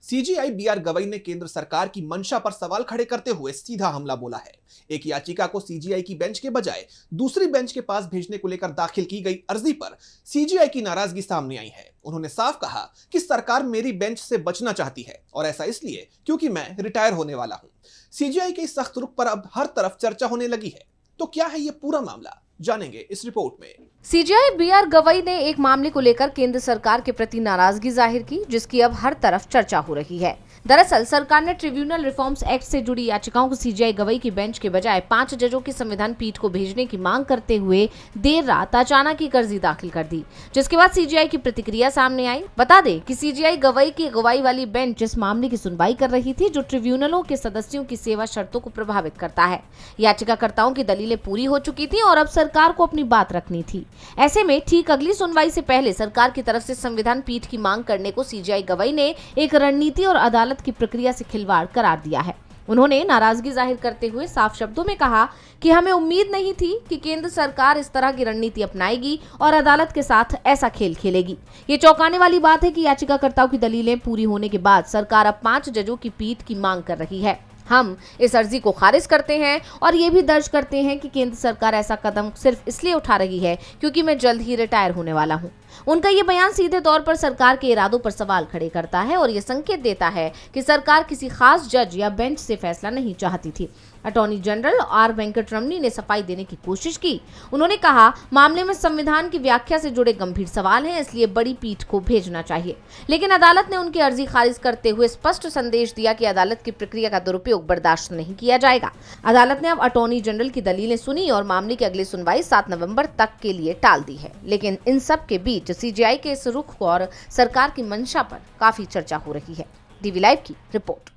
CJI B R. Gavai ने केंद्र सरकार की मंशा पर सवाल खड़े करते हुए सीधा हमला बोला है। एक याचिका को सीजेआई की बेंच के बजाय दूसरी बेंच के पास भेजने को लेकर दाखिल की गई अर्जी पर सीजेआई की नाराजगी सामने आई है। उन्होंने साफ कहा कि सरकार मेरी बेंच से बचना चाहती है और ऐसा इसलिए क्योंकि मैं रिटायर होने वाला हूं। सीजेआई के इस सख्त रुख पर अब हर तरफ चर्चा होने लगी है। तो क्या है ये पूरा मामला, जानेंगे इस रिपोर्ट में। CJI B R. गवई ने एक मामले को लेकर केंद्र सरकार के प्रति नाराजगी जाहिर की, जिसकी अब हर तरफ चर्चा हो रही है। दरअसल सरकार ने ट्रिब्यूनल रिफॉर्म्स एक्ट से जुड़ी याचिकाओं को सीजेआई गवई की बेंच के बजाय 5 जजों की संविधान पीठ को भेजने की मांग करते हुए देर रात अचानक ही अर्जी दाखिल कर दी, जिसके बाद सीजेआई की प्रतिक्रिया सामने आई। बता दें कि सीजेआई गवई की अगुवाई वाली बेंच इस मामले की सुनवाई कर रही थी, जो ट्रिब्यूनलों के सदस्यों की सेवा शर्तों को प्रभावित करता है। याचिकाकर्ताओं की दलीलें पूरी हो चुकी थी और अब सरकार को अपनी बात रखनी थी। ऐसे में ठीक अगली सुनवाई से पहले सरकार की तरफ से संविधान पीठ की मांग करने को सीजेआई गवई ने एक रणनीति और अदालत की प्रक्रिया से खिलवाड़ करार दिया है। उन्होंने नाराजगी जाहिर करते हुए साफ शब्दों में कहा कि हमें उम्मीद नहीं थी कि केंद्र सरकार इस तरह की रणनीति अपनाएगी और अदालत के साथ ऐसा खेल खेलेगी। ये चौंकाने वाली बात है कि याचिकाकर्ताओं की दलीलें पूरी होने के बाद सरकार अब 5 जजों की पीठ की मांग कर रही है। हम इस अर्जी को खारिज करते हैं और ये भी दर्ज करते हैं कि केंद्र सरकार ऐसा कदम सिर्फ इसलिए उठा रही है क्योंकि मैं जल्द ही रिटायर होने वाला हूं। उनका ये बयान सीधे तौर पर सरकार के इरादों पर सवाल खड़े करता है और ये संकेत देता है कि सरकार किसी खास जज या बेंच से फैसला नहीं चाहती थी। अटॉर्नी जनरल आर वेंकटरमणी ने सफाई देने की कोशिश की। उन्होंने कहा, मामले में संविधान की व्याख्या से जुड़े गंभीर सवाल हैं, इसलिए बड़ी पीठ को भेजना चाहिए। लेकिन अदालत ने उनकी अर्जी खारिज करते हुए स्पष्ट संदेश दिया कि अदालत की प्रक्रिया का दुरुपयोग बर्दाश्त नहीं किया जाएगा। अदालत ने अब अटॉर्नी जनरल की दलीलें सुनी और मामले की अगली सुनवाई 7 नवंबर तक के लिए टाल दी है। लेकिन इन सब के बीच सीजेआई के इस रुख और सरकार की मंशा पर काफी चर्चा हो रही है। डीवी लाइव की रिपोर्ट।